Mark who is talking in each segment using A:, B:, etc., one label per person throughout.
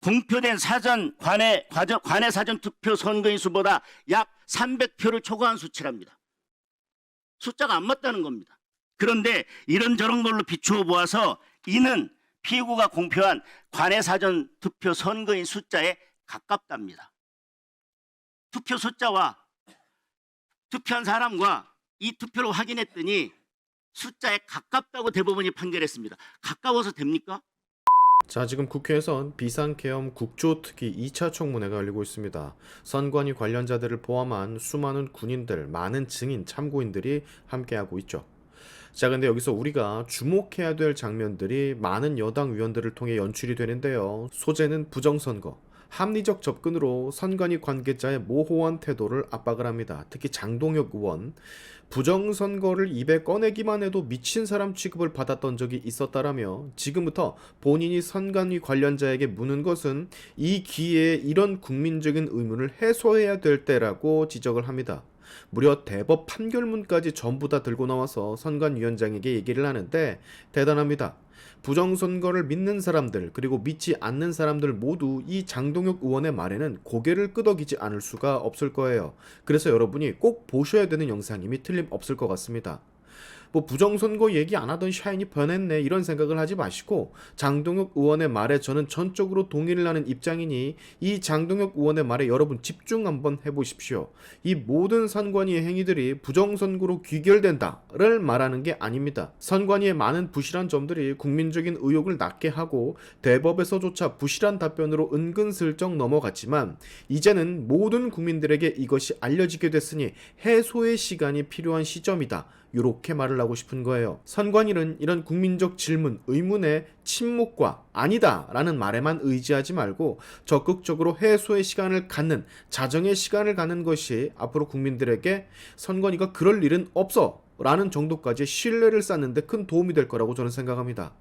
A: 공표된 관내 사전 투표 선거인 수보다 약 300표를 초과한 수치랍니다. 숫자가 안 맞다는 겁니다. 그런데 이런저런 걸로 비추어 보아서 이는 피고가 공표한 관내 사전 투표 선거인 숫자에 가깝답니다. 투표 숫자와 투표한 사람과 이 투표를 확인했더니 숫자에 가깝다고 대법원이 판결했습니다. 가까워서 됩니까?
B: 자, 지금 국회에선 비상계엄 국조특위 2차 청문회가 열리고 있습니다. 선관위 관련자들을 포함한 수많은 군인들, 많은 증인, 참고인들이 함께하고 있죠. 자, 근데 여기서 우리가 주목해야 될 장면들이 많은 여당 위원들을 통해 연출이 되는데요. 소재는 부정선거. 합리적 접근으로 선관위 관계자의 모호한 태도를 압박을 합니다. 특히 장동혁 의원, 부정선거를 입에 꺼내기만 해도 미친 사람 취급을 받았던 적이 있었다라며 지금부터 본인이 선관위 관련자에게 묻는 것은 이 기회에 이런 국민적인 의문을 해소해야 될 때라고 지적을 합니다. 무려 대법 판결문까지 전부 다 들고 나와서 선관위원장에게 얘기를 하는데 대단합니다. 부정선거를 믿는 사람들 그리고 믿지 않는 사람들 모두 이 장동혁 의원의 말에는 고개를 끄덕이지 않을 수가 없을 거예요. 그래서 여러분이 꼭 보셔야 되는 영상임이 틀림없을 것 같습니다. 뭐 부정선거 얘기 안 하던 샤인이 변했네 이런 생각을 하지 마시고 장동혁 의원의 말에 저는 전적으로 동의를 하는 입장이니 이 장동혁 의원의 말에 여러분 집중 한번 해보십시오. 이 모든 선관위의 행위들이 부정선거로 귀결된다를 말하는 게 아닙니다. 선관위의 많은 부실한 점들이 국민적인 의혹을 낳게 하고 대법에서조차 부실한 답변으로 은근슬쩍 넘어갔지만 이제는 모든 국민들에게 이것이 알려지게 됐으니 해소의 시간이 필요한 시점이다. 이렇게 말을 하고 싶은 거예요. 선관위는 이런 국민적 질문, 의문의 침묵과 아니다 라는 말에만 의지하지 말고 적극적으로 해소의 시간을 갖는, 자정의 시간을 갖는 것이 앞으로 국민들에게 선관위가 그럴 일은 없어 라는 정도까지 신뢰를 쌓는 데 큰 도움이 될 거라고 저는 생각합니다.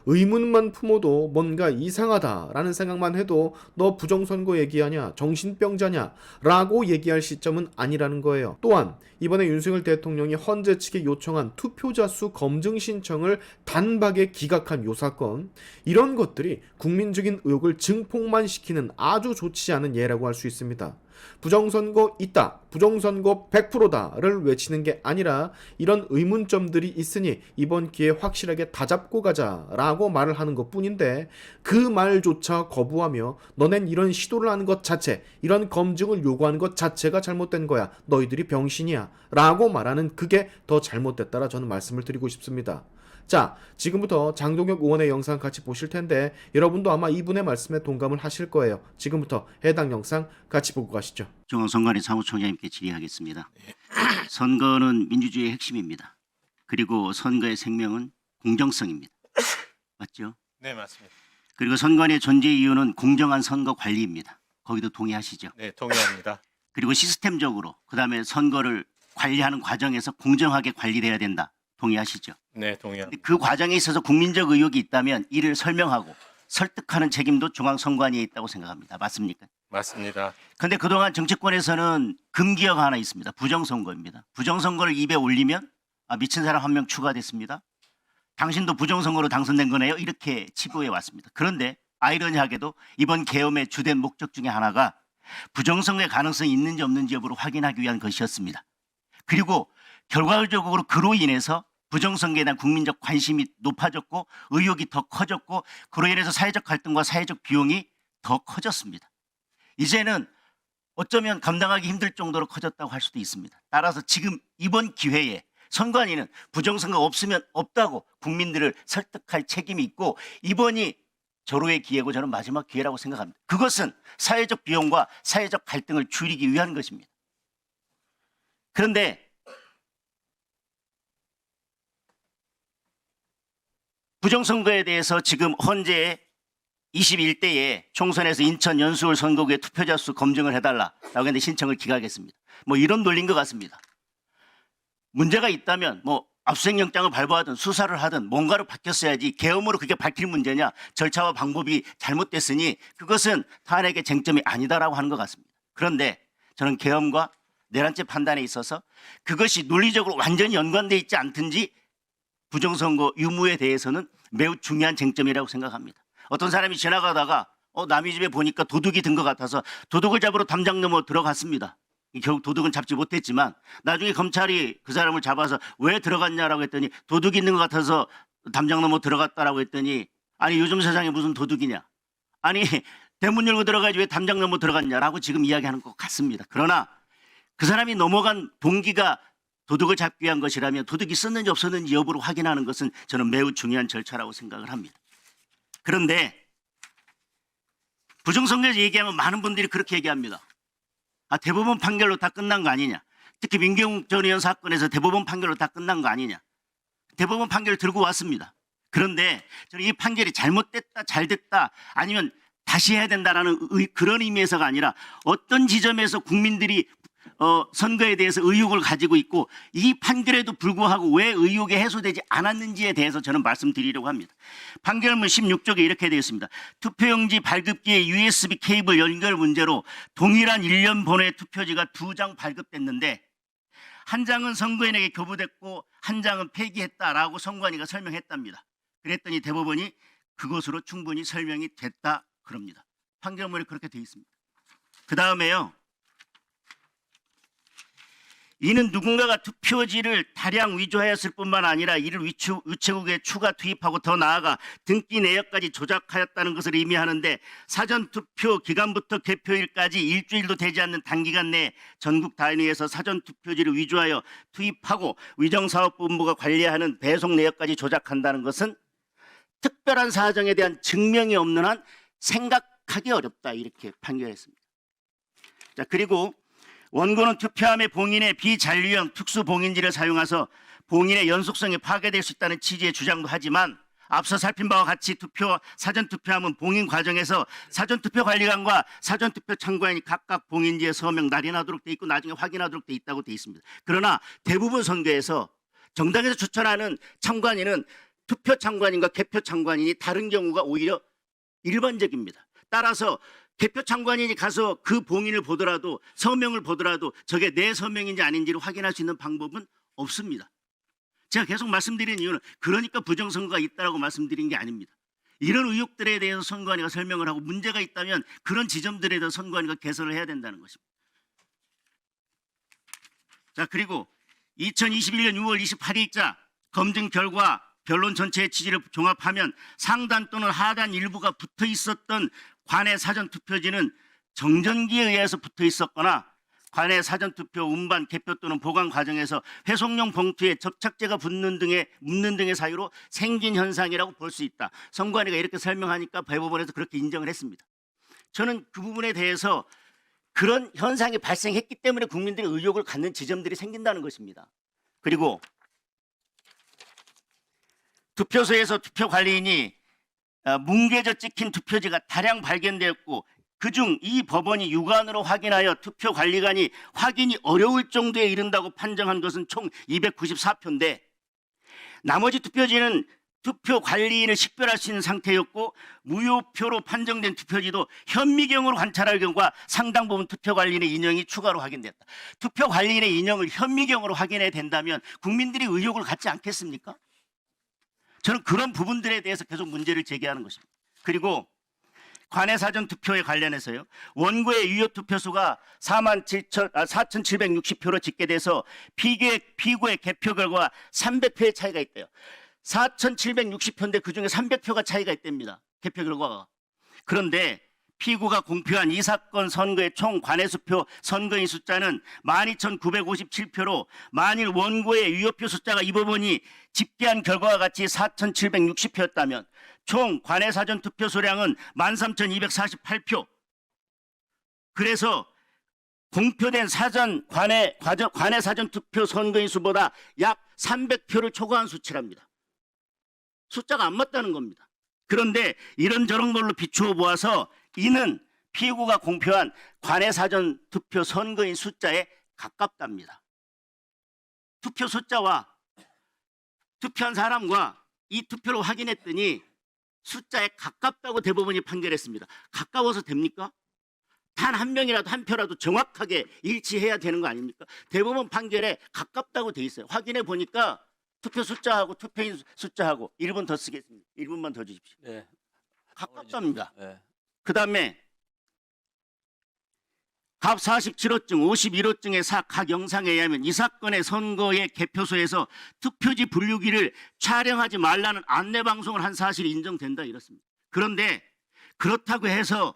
B: 의문만 품어도 뭔가 이상하다라는 생각만 해도 너 부정선거 얘기하냐 정신병자냐 라고 얘기할 시점은 아니라는 거예요. 또한 이번에 윤석열 대통령이 헌재 측에 요청한 투표자 수 검증 신청을 단박에 기각한 요 사건, 이런 것들이 국민적인 의혹을 증폭만 시키는 아주 좋지 않은 예라고 할 수 있습니다. 부정선거 있다, 부정선거 100%다를 외치는 게 아니라 이런 의문점들이 있으니 이번 기회에 확실하게 다잡고 가자 라고 말을 하는 것 뿐인데 그 말조차 거부하며 너넨 이런 시도를 하는 것 자체, 이런 검증을 요구하는 것 자체가 잘못된 거야, 너희들이 병신이야 라고 말하는 그게 더 잘못됐다라 저는 말씀을 드리고 싶습니다. 자, 지금부터 장동혁 의원의 영상 같이 보실 텐데 여러분도 아마 이분의 말씀에 동감을 하실 거예요. 지금부터 해당 영상 같이 보고 가시죠.
A: 중앙선관위 사무총장님께 질의하겠습니다. 선거는 민주주의의 핵심입니다. 그리고 선거의 생명은 공정성입니다. 맞죠?
C: 네, 맞습니다.
A: 그리고 선관위의 존재 이유는 공정한 선거 관리입니다. 거기도 동의하시죠?
C: 네, 동의합니다.
A: 그리고 시스템적으로 그다음에 선거를 관리하는 과정에서 공정하게 관리돼야 된다. 동의하시죠?
C: 네, 동의합니다.
A: 그 과정에 있어서 국민적 의혹이 있다면 이를 설명하고 설득하는 책임도 중앙선관위에 있다고 생각합니다. 맞습니까?
C: 맞습니다.
A: 그런데 그동안 정치권에서는 금기어가 하나 있습니다. 부정선거입니다. 부정선거를 입에 올리면 미친 사람 한 명 추가됐습니다. 당신도 부정선거로 당선된 거네요. 이렇게 치부해 왔습니다. 그런데 아이러니하게도 이번 계엄의 주된 목적 중에 하나가 부정선거의 가능성이 있는지 없는지 여부를 확인하기 위한 것이었습니다. 그리고 결과적으로 그로 인해서 부정선거에 대한 국민적 관심이 높아졌고 의혹이 더 커졌고 그로 인해서 사회적 갈등과 사회적 비용이 더 커졌습니다. 이제는 어쩌면 감당하기 힘들 정도로 커졌다고 할 수도 있습니다. 따라서 지금 이번 기회에 선관위는 부정선거 없으면 없다고 국민들을 설득할 책임이 있고 이번이 절호의 기회고 저는 마지막 기회라고 생각합니다. 그것은 사회적 비용과 사회적 갈등을 줄이기 위한 것입니다. 그런데 부정선거에 대해서 지금 헌재 21대에 총선에서 인천 연수울 선거구의 투표자 수 검증을 해달라라고 했는데 신청을 기각했습니다. 뭐 이런 논리인 것 같습니다. 문제가 있다면 뭐 압수수색영장을 발부하든 수사를 하든 뭔가로 바뀌었어야지 계엄으로 그게 밝힐 문제냐, 절차와 방법이 잘못됐으니 그것은 탄핵의 쟁점이 아니다라고 하는 것 같습니다. 그런데 저는 계엄과 내란죄 판단에 있어서 그것이 논리적으로 완전히 연관되어 있지 않든지 부정선거 유무에 대해서는 매우 중요한 쟁점이라고 생각합니다. 어떤 사람이 지나가다가 남의 집에 보니까 도둑이 든 것 같아서 도둑을 잡으러 담장 넘어 들어갔습니다. 결국 도둑은 잡지 못했지만 나중에 검찰이 그 사람을 잡아서 왜 들어갔냐라고 했더니 도둑이 있는 것 같아서 담장 넘어 들어갔다라고 했더니 아니 요즘 세상에 무슨 도둑이냐. 아니 대문 열고 들어가야지 왜 담장 넘어 들어갔냐라고 지금 이야기하는 것 같습니다. 그러나 그 사람이 넘어간 동기가 도둑을 잡기 위한 것이라면 도둑이 있었는지 없었는지 여부를 확인하는 것은 저는 매우 중요한 절차라고 생각을 합니다. 그런데 부정선거에서 얘기하면 많은 분들이 그렇게 얘기합니다. 대법원 판결로 다 끝난 거 아니냐. 특히 민경욱 전 의원 사건에서 대법원 판결로 다 끝난 거 아니냐. 대법원 판결을 들고 왔습니다. 그런데 저는 이 판결이 잘못됐다 잘됐다 아니면 다시 해야 된다라는 그런 의미에서가 아니라 어떤 지점에서 국민들이 선거에 대해서 의혹을 가지고 있고 이 판결에도 불구하고 왜 의혹이 해소되지 않았는지에 대해서 저는 말씀드리려고 합니다. 판결문 16쪽에 이렇게 되어 있습니다. 투표용지 발급기에 USB 케이블 연결 문제로 동일한 1년 번호의 투표지가 2장 발급됐는데 한 장은 선거인에게 교부됐고 한 장은 폐기했다라고 선관위가 설명했답니다. 그랬더니 대법원이 그것으로 충분히 설명이 됐다 그럽니다. 판결문에 그렇게 되어 있습니다. 그 다음에요. 이는 누군가가 투표지를 다량 위조하였을 뿐만 아니라 이를 우체국에 추가 투입하고 더 나아가 등기 내역까지 조작하였다는 것을 의미하는데 사전투표 기간부터 개표일까지 일주일도 되지 않는 단기간 내에 전국 단위에서 사전투표지를 위조하여 투입하고 위정사업본부가 관리하는 배송 내역까지 조작한다는 것은 특별한 사정에 대한 증명이 없는 한 생각하기 어렵다 이렇게 판결했습니다. 자, 그리고 원고는 투표함의 봉인에 비잔류형 특수봉인지를 사용해서 봉인의 연속성이 파괴될 수 있다는 취지의 주장도 하지만 앞서 살핀 바와 같이 사전투표함은 봉인 과정에서 사전투표관리관과 사전투표 참관인이 각각 봉인지에 서명 날인하도록 돼 있고 나중에 확인하도록 돼 있다고 돼 있습니다. 그러나 대부분 선거에서 정당에서 추천하는 참관인은 투표 참관인과 개표 참관인이 다른 경우가 오히려 일반적입니다. 따라서 개표 참관인이 가서 그 봉인을 보더라도 서명을 보더라도 저게 내 서명인지 아닌지를 확인할 수 있는 방법은 없습니다. 제가 계속 말씀드리는 이유는 그러니까 부정선거가 있다고 말씀드린 게 아닙니다. 이런 의혹들에 대해서 선관위가 설명을 하고 문제가 있다면 그런 지점들에 대해서 선관위가 개선을 해야 된다는 것입니다. 자, 그리고 2021년 6월 28일자 검증 결과 변론 전체의 취지를 종합하면 상단 또는 하단 일부가 붙어 있었던 관내 사전투표지는 정전기에 의해서 붙어 있었거나 관내 사전투표 운반, 개표 또는 보관 과정에서 회송용 봉투에 접착제가 묻는 등의 사유로 생긴 현상이라고 볼 수 있다. 선관위가 이렇게 설명하니까 대법원에서 그렇게 인정을 했습니다. 저는 그 부분에 대해서 그런 현상이 발생했기 때문에 국민들이 의혹을 갖는 지점들이 생긴다는 것입니다. 그리고 투표소에서 투표관리인이 뭉개져 찍힌 투표지가 다량 발견되었고 그중 이 법원이 육안으로 확인하여 투표관리관이 확인이 어려울 정도에 이른다고 판정한 것은 총 294표인데 나머지 투표지는 투표관리인을 식별할 수 있는 상태였고 무효표로 판정된 투표지도 현미경으로 관찰할 경우가 상당 부분 투표관리인의 인형이 추가로 확인됐다. 투표관리인의 인형을 현미경으로 확인해야 된다면 국민들이 의혹을 갖지 않겠습니까? 저는 그런 부분들에 대해서 계속 문제를 제기하는 것입니다. 그리고 관내 사전 투표에 관련해서요. 원고의 유효 투표수가 4,760표로 집계돼서 피고의 개표 결과 300표의 차이가 있대요. 4,760표인데 그중에 300표가 차이가 있답니다. 개표 결과가. 그런데 피고가 공표한 이 사건 선거의 총 관외수표 선거인 숫자는 12,957표로 만일 원고의 유효표 숫자가 이 법원이 집계한 결과와 같이 4,760표였다면 총 관외 사전 투표 수량은 13,248표. 그래서 공표된 관외 사전 투표 선거인 수보다 약 300표를 초과한 수치랍니다. 숫자가 안 맞다는 겁니다. 그런데 이런저런 걸로 비추어 보아서 이는 피고가 공표한 관외 사전 투표 선거인 숫자에 가깝답니다. 투표 숫자와 투표한 사람과 이 투표를 확인했더니 숫자에 가깝다고 대법원이 판결했습니다. 가까워서 됩니까? 단 한 명이라도 한 표라도 정확하게 일치해야 되는 거 아닙니까? 대법원 판결에 가깝다고 돼 있어요. 확인해 보니까 투표 숫자하고 투표인 숫자하고 1분 더 쓰겠습니다. 1분만 더 주십시오.
C: 네.
A: 가깝답니다.
C: 네.
A: 그다음에 갑 47호증, 51호증의 각 영상에 의하면 이 사건의 선거의 개표소에서 투표지 분류기를 촬영하지 말라는 안내 방송을 한 사실이 인정된다 이렇습니다. 그런데 그렇다고 해서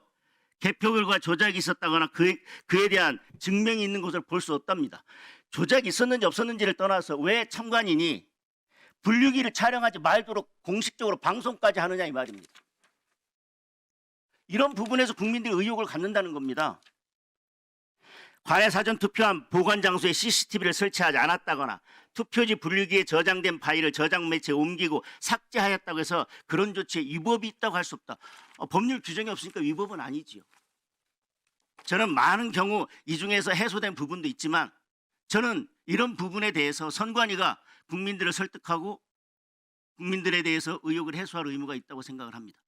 A: 개표 결과 조작이 있었다거나 그에 대한 증명이 있는 것을 볼 수 없답니다. 조작이 있었는지 없었는지를 떠나서 왜 참관인이 분류기를 촬영하지 말도록 공식적으로 방송까지 하느냐 이 말입니다. 이런 부분에서 국민들이 의혹을 갖는다는 겁니다. 관외 사전 투표함 보관 장소에 CCTV를 설치하지 않았다거나 투표지 분류기에 저장된 파일을 저장 매체에 옮기고 삭제하였다고 해서 그런 조치에 위법이 있다고 할 수 없다. 법률 규정이 없으니까 위법은 아니지요. 저는 많은 경우 이 중에서 해소된 부분도 있지만 저는 이런 부분에 대해서 선관위가 국민들을 설득하고 국민들에 대해서 의혹을 해소할 의무가 있다고 생각을 합니다.